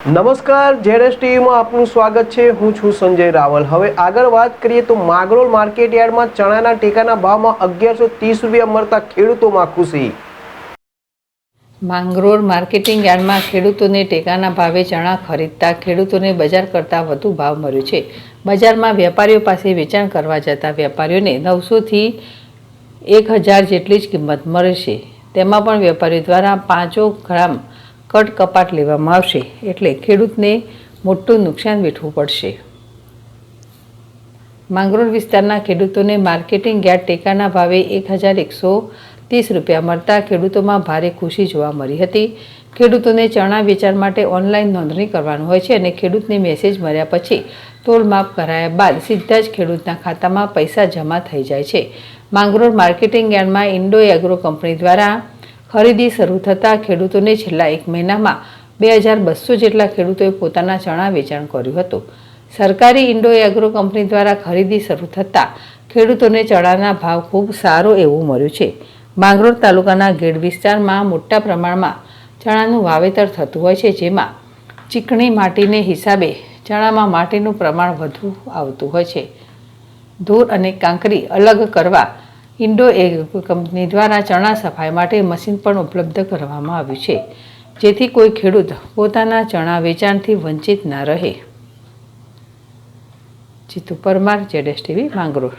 નમસ્કાર, જેડેશ ટીવીમાં આપનું સ્વાગત છે। હું છું સંજય રાવલ। હવે આગળ વાત કરીએ તો માંગરોળ માર્કેટ યાર્ડમાં ચણાના ટેકાના ભાવમાં 1130 રૂપિયા મળતા ખેડૂતોમાં ખુશી। માંગરોળ માર્કેટિંગ યાર્ડમાં ખેડૂતોને ટેકાના ભાવે ચણા ખરીદતા ખેડૂતોને બજાર કરતાં વધુ ભાવ મળ્યો છે। બજારમાં વેપારીઓ પાસે વેચાણ કરવા જતા વેપારીઓને 900થી 1000 જેટલી જ કિંમત મળશે। તેમાં પણ વેપારીઓ દ્વારા 5 ગ્રામ કટ કપાટ લેવામાં આવશે, એટલે ખેડૂતને મોટું નુકસાન વેઠવું પડશે। માંગરોળ વિસ્તારના ખેડૂતોને માર્કેટિંગ યાર્ડ ટેકાના ભાવે 1130 રૂપિયા મળતા ખેડૂતોમાં ભારે ખુશી જોવા મળી હતી। ખેડૂતોને ચણા વેચાણ માટે ઓનલાઈન નોંધણી કરવાનું હોય છે અને ખેડૂતને મેસેજ મળ્યા પછી તોલમાપ કરાયા બાદ સીધા જ ખેડૂતના ખાતામાં પૈસા જમા થઈ જાય છે। માંગરોળ માર્કેટિંગ યાર્ડમાં ઇન્ડો એગ્રો કંપની દ્વારા ખરીદી શરૂ થતાં ખેડૂતોને છેલ્લા 1 મહિનામાં 2200 જેટલા ખેડૂતોએ પોતાના ચણા વેચાણ કર્યું હતું। સરકારી ઇન્ડો એગ્રો કંપની દ્વારા ખરીદી શરૂ થતાં ખેડૂતોને ચણાના ભાવ ખૂબ સારો એવું મળ્યું છે। માંગરોળ તાલુકાના ગેડ વિસ્તારમાં મોટા પ્રમાણમાં ચણાનું વાવેતર થતું હોય છે, જેમાં ચીકણી માટીને હિસાબે ચણામાં માટીનું પ્રમાણ વધુ આવતું હોય છે। ધૂળ અને કાંકરી અલગ કરવા ઇન્ડો એગ્રો કંપની દ્વારા ચણા સફાઈ માટે મશીન પણ ઉપલબ્ધ કરવામાં આવ્યું છે, જેથી કોઈ ખેડૂત પોતાના ચણા વેચાણથી વંચિત ના રહે। જીતુ પરમાર, જેડેશ ટીવી, માંગરોળ।